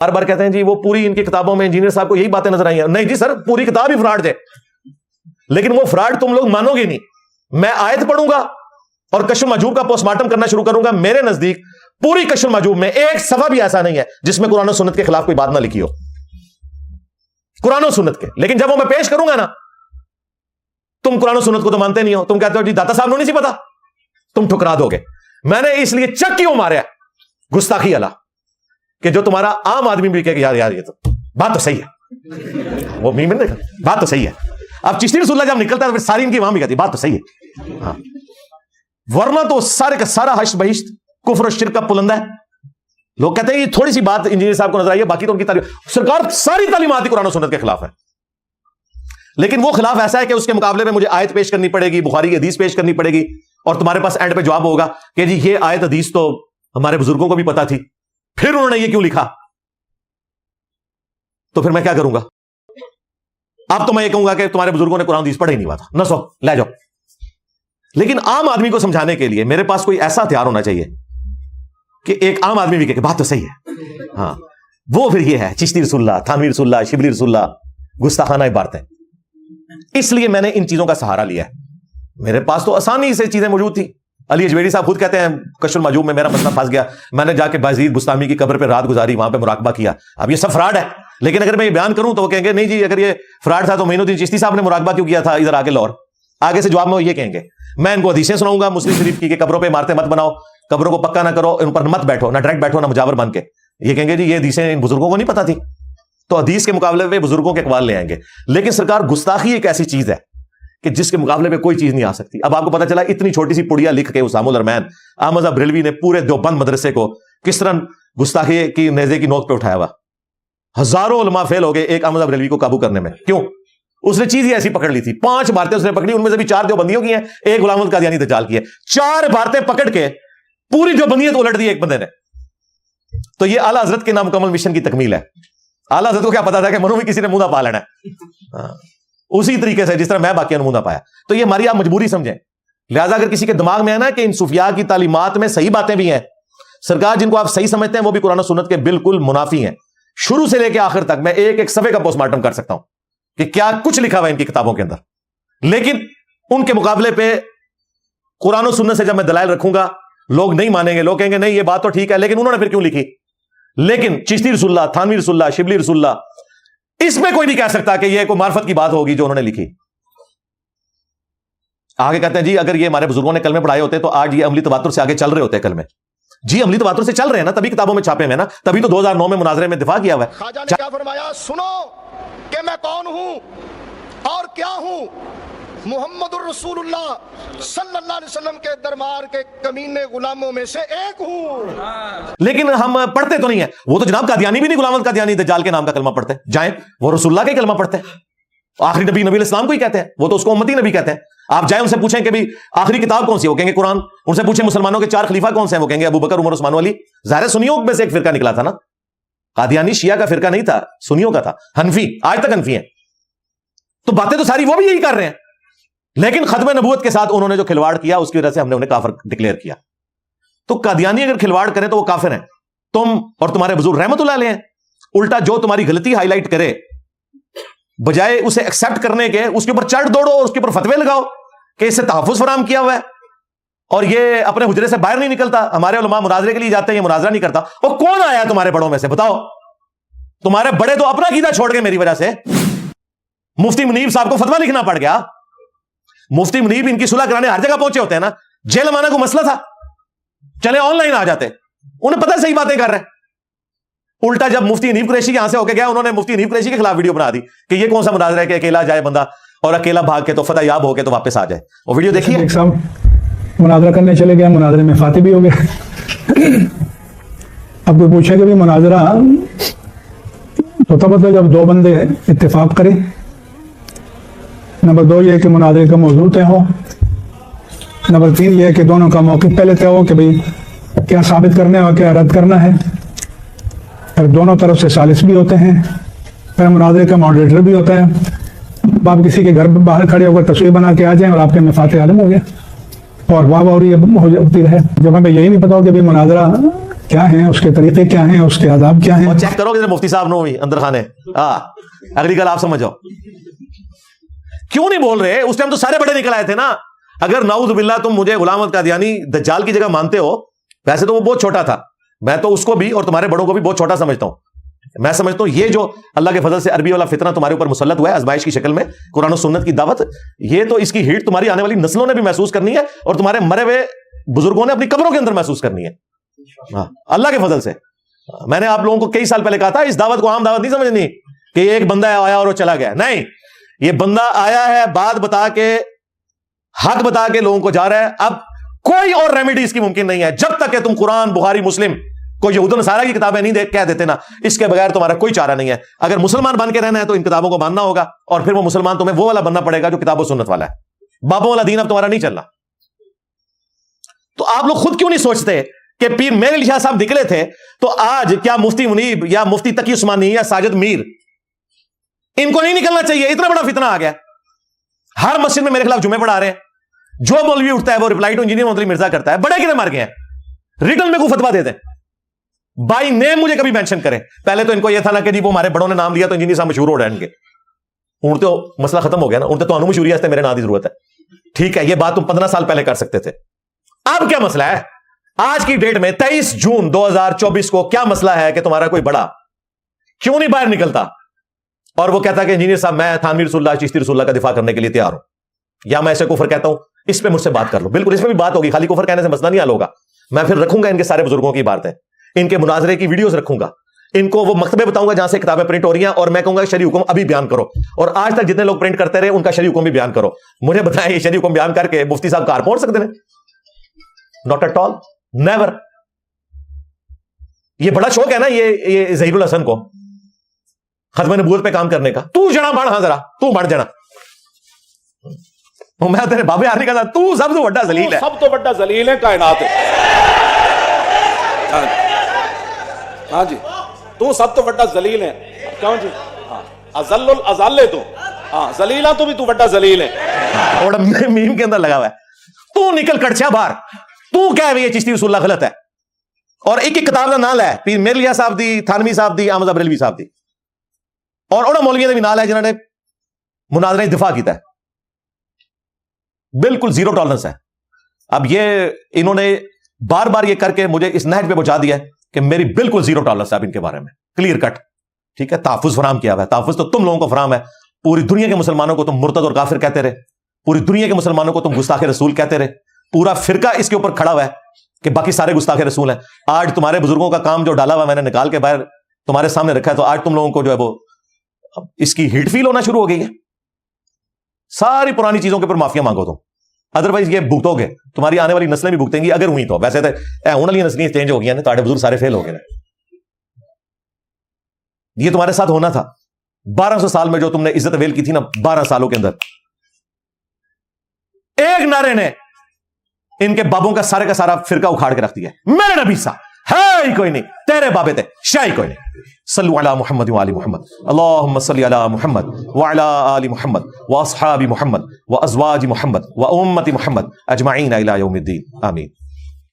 بار بار کہتے ہیں جی وہ پوری ان کی کتابوں میں انجینئر صاحب کو یہی باتیں نظر آئی ہیں. نہیں جی سر, پوری کتاب ہی فراڈ ہے, لیکن وہ فراڈ تم لوگ مانو گے نہیں. میں آیت پڑھوں گا اور کشف المحجوب کا پوسٹ مارٹم کرنا شروع کروں گا. میرے نزدیک پوری کشف المحجوب میں ایک صفحہ بھی ایسا نہیں ہے جس میں قرآن و سنت کے خلاف کوئی بات نہ لکھی ہو, قرآن و سنت کے. لیکن جب وہ میں پیش کروں گا نا, تم قرآن و سنت کو تو مانتے نہیں ہو, تم کہتے ہو جی داتا صاحب نے نہیں سی پتا, تم ٹھکرا دو گے. میں نے اس لیے چک کیوں مارا گستاخی اللہ کہ جو تمہارا عام آدمی بھی کہے کہ یار یار یہ تو بات تو صحیح ہے, وہ میم نے دیکھا بات تو صحیح ہے. اب چشتی رسول اللہ جب نکلتا ہے تو پھر ساری ان کی وہاں بھی کہتی بات تو صحیح ہے. ہاں, ورنہ تو سارے کا سارا حشر بہشت کفر و شرک کا پلندہ ہے. لوگ کہتے ہیں یہ تھوڑی سی بات انجینئر صاحب کو نظر آئی ہے, باقی تو ان کی تعلیم سرکار ساری تعلیمات قرآن و سنت کے خلاف ہے. لیکن وہ خلاف ایسا ہے کہ اس کے مقابلے میں مجھے آیت پیش کرنی پڑے گی, بخاری کی حدیث پیش کرنی پڑے گی, اور تمہارے پاس اینڈ پہ جواب ہوگا کہ جی یہ آیت حدیث تو ہمارے بزرگوں کو بھی پتا تھی, پھر انہوں نے یہ کیوں لکھا. تو پھر میں کیا کروں گا؟ اب تو میں یہ کہوں گا کہ تمہارے بزرگوں نے قرآن حدیث پڑھا ہی نہیں ہوا تھا, نہ سو لے جاؤ. لیکن عام آدمی کو سمجھانے کے لیے میرے پاس کوئی ایسا ہتھیار ہونا چاہیے کہ ایک عام آدمی بھی کہ بات تو صحیح ہے. ہاں, وہ پھر یہ ہے چشتی رسول اللہ, تھانوی رسول اللہ, شبلی رسول اللہ, گستاخانہ عبارتیں. اس لیے میں نے ان چیزوں کا سہارا لیا ہے. میرے پاس تو آسانی سے چیزیں موجود تھی. علی اجمیری صاحب خود کہتے ہیں کشف المحجوب میں میرا مسئلہ پھنس گیا, میں نے جا کے بازید بستامی کی قبر پہ رات گزاری, وہاں پہ مراقبہ کیا. اب یہ سب فراڈ ہے, لیکن اگر میں یہ بیان کروں تو وہ کہیں گے نہیں جی اگر یہ فراڈ تھا تو معین الدین چشتی صاحب نے مراقبہ کیوں کیا تھا ادھر آ کے لاہور. آگے سے جواب میں وہ یہ کہیں گے, میں ان کو حدیثیں سناؤں گا مسلم شریف کی کہ قبروں پہ عمارتیں مت بناؤ, قبروں کو پکا نہ کرو, ان پر مت بیٹھو, نہ ڈائریکٹ بیٹھو, نہ مجاور بن کے. یہ کہیں گے جی یہ حدیثیں ان بزرگوں کو نہیں پتا تھی, تو حدیث کے مقابلے پہ بزرگوں کے اقوال لے آئیں گے. لیکن سرکار گستاخی ایک ایسی چیز ہے کہ جس کے مقابلے پہ کوئی چیز نہیں آ سکتی. اب آپ کو پتا چلا اتنی چھوٹی سی پڑیا لکھ کے اسام الرحمن احمد بریلوی نے پورے دیوبند مدرسے کو کس طرح گستاخی کی نیزے کی نوک پہ اٹھایا ہوا. ہزاروں علماء فیل ہو گئے ایک احمد بریلوی کو قابو کرنے میں. کیوں؟ اس نے چیز ہی ایسی پکڑ لی تھی. 5 عبارتیں اس نے پکڑی, ان میں سے بھی 4 دیوبندیوں کی ہیں, ایک غلام احمد قادیانی دجال کی ہے. 4 عبارتیں پکڑ کے پوری دیوبندیت الٹ دی ایک بندے نے. تو یہ اعلیٰ حضرت کے نامکمل مشن کی تکمیل ہے. اعلیٰ حضرت کو کیا پتا تھا کہ منو میں کسی نے منہ نہ پا لینا ہے, اسی طریقے سے جس طرح میں باقی نمونہ پایا. تو یہ ہماری آپ مجبوری سمجھیں. لہٰذا اگر کسی کے دماغ میں ہے نا کہ ان صوفیاء کی تعلیمات میں صحیح باتیں بھی ہیں, سرکار جن کو آپ صحیح سمجھتے ہیں وہ بھی قرآن و سنت کے بالکل منافی ہیں. شروع سے لے کے آخر تک میں ایک ایک صفحے کا پوسٹ مارٹم کر سکتا ہوں کہ کیا کچھ لکھا ہوا ہے ان کی کتابوں کے اندر. لیکن ان کے مقابلے پہ قرآن و سنت سے جب میں دلائل رکھوں گا لوگ نہیں مانیں گے. لوگ کہیں گے نہیں یہ بات تو ٹھیک ہے, لیکن انہوں نے پھر کیوں لکھی. لیکن چشتی رسول اللہ, تھانوی رسول اللہ, شبلی رسول اللہ, اس میں کوئی نہیں کہہ سکتا کہ یہ کوئی معرفت کی بات ہوگی جو انہوں نے لکھی. آگے کہتے ہیں جی اگر یہ ہمارے بزرگوں نے کلمے پڑھائے ہوتے تو آج یہ عملی تواتر سے آگے چل رہے ہوتے ہیں کلمے. جی عملی تواتر سے چل رہے ہیں نا, تبھی کتابوں میں چھاپے ہوئے نا, تبھی تو 2009 میں مناظرے میں دفاع کیا ہوا ہے. خواجہ نے کیا فرمایا, سنو کہ میں کون ہوں اور کیا ہوں. محمد الرسول اللہ صلی اللہ علیہ وسلم کے دربار کے کمینے غلاموں میں سے ایک ہوں. لیکن ہم پڑھتے تو نہیں ہیں. وہ تو جناب قادیانی بھی نہیں, غلام قادیانی دجال کے نام کا کلمہ پڑھتے جائیں, وہ رسول اللہ کے کلمہ پڑھتے ہیں. آخری نبی نبی الاسلام کو ہی کہتے ہیں, وہ تو اس کو امتی نبی کہتے ہیں. آپ جائیں ان سے پوچھیں کہ بھی آخری کتاب کون سی, وہ کہیں گے قرآن. ان سے پوچھیں مسلمانوں کے 4 خلیفہ کون سے ہیں, وہ کہیں گے ابو بکر, عمر, عثمان, علی. ظاہر سنیوں میں سے ایک فرقہ نکلا تھا نا. قادیانی شیعہ کا فرقہ نہیں تھا, سنیوں کا تھا. حنفی, آج تک حنفی ہیں. تو باتیں تو ساری وہ بھی یہی کر رہے ہیں, لیکن ختم نبوت کے ساتھ انہوں نے جو کھلواڑ کیا اس کی وجہ سے ہم نے انہیں کافر ڈکلیئر کیا. تو قادیانی اگر کھلواڑ کریں تو وہ کافر ہیں. تم اور تمہارے بزرگ رحمت اللہ علیہ ہیں. الٹا جو تمہاری غلطی ہائی لائٹ کرے, بجائے اسے ایکسپٹ کرنے کے اس کے اوپر چڑھ دوڑو اور اس کے اوپر فتوے لگاؤ کہ اس سے تحفظ فراہم کیا ہوا ہے اور یہ اپنے حجرے سے باہر نہیں نکلتا. ہمارے علماء مناظرے کے لیے جاتے ہیں, یہ مناظرہ نہیں کرتا. وہ کون آیا تمہارے بڑوں میں سے, بتاؤ. تمہارے بڑے تو اپنا عقیدہ چھوڑ گئے میری وجہ سے. مفتی منیب صاحب کو فتویٰ لکھنا پڑ گیا. مفتی منیب ان کی صلح کرانے ہر جگہ پہنچے ہوتے ہیں نا. جیل مانا کو مسئلہ تھا, چلے آن لائن آ جاتے, انہیں پتہ صحیح باتیں کر رہے ہیں. الٹا جب مفتی انیب قریشی یہاں سے ہو کے گیا, انہوں نے مفتی انیب قریشی کے خلاف ویڈیو بنا دی کہ یہ کون سا مناظرہ ہے کہ اکیلا جائے بندہ اور اکیلا بھاگ کے تو فتح یاب ہو کے تو واپس آ جائے. وہ ویڈیو دیکھیے. مناظرہ کرنے چلے گیا, مناظرے میں فاتح بھی ہو گئے. اب کوئی پوچھے کہ مناظرہ تو تب تو جب 2 بندے اتفاق کریں. نمبر 2 یہ کہ مناظرے کا موضوع طے ہو. نمبر 3 یہ کہ دونوں کا موقف پہلے طے ہو کہ بھئی کیا ثابت کرنا ہے اور کیا رد کرنا ہے. پھر دونوں طرف سے ثالث بھی ہوتے ہیں. پھر مناظرے کا ماڈریٹر بھی ہوتا ہے. آپ کسی کے گھر باہر کھڑے ہو کر تصویر بنا کے آ جائیں اور آپ کے میں فاتح عالم ہو گیا اور واہ واہ ہوتی رہے. جب ہمیں یہی نہیں پتا ہو کہ بھئی مناظرہ کیا ہیں, اس کے طریقے کیا ہیں, اس کے آداب کیا ہیں. اور چیک کرو کہ مفتی صاحب نو ہوئی اندر خانے. اگلی گل آپ سمجھو کیوں نہیں بول رہے. اس ٹائم تو سارے بڑے نکل آئے تھے نا. اگر نعوذ باللہ تم مجھے غلام احمد قادیانی دجال کی جگہ مانتے ہو, ویسے تو وہ بہت چھوٹا تھا, میں تو اس کو بھی اور تمہارے بڑوں کو بھی بہت چھوٹا سمجھتا ہوں. میں سمجھتا ہوں یہ جو اللہ کے فضل سے عربی والا فتنہ تمہارے اوپر مسلط ہوا ہے آزمائش کی شکل میں, قرآن و سنت کی دعوت, یہ تو اس کی ہیٹ تمہاری آنے والی نسلوں نے بھی محسوس کرنی ہے اور تمہارے مرے ہوئے بزرگوں نے اپنی قبروں کے اندر محسوس کرنی ہے. اللہ کے فضل سے. میں نے آپ لوگوں کو کئی سال پہلے کہا تھا اس دعوت کو عام دعوت نہیں سمجھنی کہ ایک بندہ آیا اور وہ چلا گیا. نہیں, یہ بندہ آیا ہے, بات بتا کے, حق بتا کے لوگوں کو جا رہا ہے. اب کوئی اور ریمیڈی اس کی ممکن نہیں ہے جب تک کہ تم قرآن, بخاری, مسلم, کوئی یہود و نصارہ کی کتابیں نہیں کہہ دیتے نا, اس کے بغیر تمہارا کوئی چارہ نہیں ہے. اگر مسلمان بن کے رہنا ہے تو ان کتابوں کو ماننا ہوگا, اور پھر وہ مسلمان تمہیں وہ والا بننا پڑے گا جو کتاب و سنت والا ہے. بابوں والا دین اب تمہارا نہیں چلنا. تو آپ لوگ خود کیوں نہیں سوچتے کہ پیر میرے علی شاہ صاحب نکلے تھے تو آج کیا مفتی منیب یا مفتی تقی عثمانی یا ساجد میر ان کو نہیں نکلنا چاہیے؟ اتنا بڑا فتنہ آ گیا. ہر مسجد میں میرے خلاف جمعے پڑھا رہے ہیں. جو مولوی اٹھتا ہے وہ ریپلائی ٹو انجینئر محمد علی مرزا کرتا ہے. بڑے کتنے مر گئے ہیں, ریٹن میں کوئی فتوا دے دیں, بائی نیم مجھے کبھی مینشن کریں. پہلے تو ان کو یہ تھا نا کہ جی وہ ہمارے بڑوں نے نام دیا تو انجینئر صاحب مشہور ہو رہے ہیں. ان تو مسئلہ ختم ہو گیا نا. ان تو مشہوری ہے, میرے نام کی ضرورت ہے. ٹھیک ہے, یہ بات تم 15 سال پہلے کر سکتے تھے. اب کیا مسئلہ ہے آج کی ڈیٹ میں 23 جون 2024 کو؟ کیا مسئلہ ہے کہ تمہارا کوئی بڑا کیوں نہیں باہر نکلتا اور وہ کہتا کہ انجینئر صاحب میں تھانوی رسول اللہ, چشتی رسول اللہ کا دفاع کرنے کے لیے تیار ہوں, یا میں ایسے کفر کہتا ہوں, اس پہ مجھ سے بات کر لو. بالکل اس میں بھی بات ہوگی, خالی کفر کہنے سے مسئلہ نہیں حل ہوگا. میں پھر رکھوں گا ان کے سارے بزرگوں کی باتیں, ان کے مناظرے کی ویڈیوز رکھوں گا, ان کو وہ مکتبے بتاؤں گا جہاں سے کتابیں پرنٹ ہو رہی ہیں, اور میں کہوں گا شرعی حکم ابھی بیان کرو. اور آج تک جتنے لوگ پرنٹ کرتے رہے ان کا شرعی حکم بھی بیان کرو. مجھے بتائیں یہ شرعی حکم بیان کر کے مفتی صاحب کار پہنچ سکتے ہیں؟ Not at all, never. یہ بڑا شوق ہے نا یہ ظہیر الحسن کو ختم نبوت پہ کام کرنے کا. تو جنا بڑھ, ہاں ذرا تو بڑھ جنا. میں تیرے بابے آنے کا تو سب سے بڑا ذلیل ہے, سب تو بڑا ذلیل ہے کائنات. ہاں جی, تو سب تو بڑا ذلیل ہے. کیوں جی؟ ازل الازل تو, ہاں ذلیلا تو بھی تو بڑا ذلیل ہے. اور میم کے اندر لگا ہوا ہے, تو نکل کڑچیا باہر, تو کہہ رہی ہے چشتی رسول اللہ غلط ہے. اور ایک ایک کتاب کا نام ہے, پیر میرے علی صاحب دی, تھانوی صاحب دی, احمد بریلوی صاحب دی, اور انہوں مولویوں کا بھی نام ہے جنہوں نے مناظرہ دفاع کیتا ہے. بالکل زیرو ٹالرنس ہے. اب یہ انہوں نے بار بار یہ کر کے مجھے اس نہج پہ پہنچا دیا ہے کہ میری بالکل زیرو ٹالرنس ہے اب ان کے بارے میں, کلیئر کٹ. ٹھیک ہے, تحفظ فراہم کیا ہوا ہے. تحفظ تو تم لوگوں کو فراہم ہے. پوری دنیا کے مسلمانوں کو تم مرتد اور کافر کہتے رہے, پوری دنیا کے مسلمانوں کو تم گستاخ رسول کہتے رہے. پورا فرقہ اس کے اوپر کھڑا ہوا ہے کہ باقی سارے گستاخ رسول ہیں. آج تمہارے بزرگوں کا کام جو ڈالا ہوا میں نے نکال کے باہر تمہارے سامنے رکھا ہے, تو آج تم لوگوں کو جو ہے وہ اس کی ہیٹ فیل ہونا شروع ہو گئی ہے. ساری پرانی چیزوں کے اوپر معافیا مانگو تم, ادروائز یہ بھگتو گے, تمہاری آنے والی نسلیں بھی بھگتیں گی اگر ہوئی تو. ویسے تو ہونے والی نسلیں چینج ہو گئی ہیں, تمہارے بزرگ سارے فیل ہو گئے. یہ تمہارے ساتھ ہونا تھا. 1200 سال میں جو تم نے عزت ویل کی تھی نا, 12 سالوں کے اندر ایک نعرے نے ان کے بابوں کا سارے کا سارا فرقہ اکھاڑ کے رکھ دیا. میرے نبی سا ہے ہی کوئی نہیں, تیرے بابے تھے شاہی کوئی نہیں. صلو علی محمد وعلی محمد, اللہم صلی علی محمد وعلی آل محمد واصحاب محمد وازواج محمد وامت محمد اجمعین الی یوم الدین, آمین.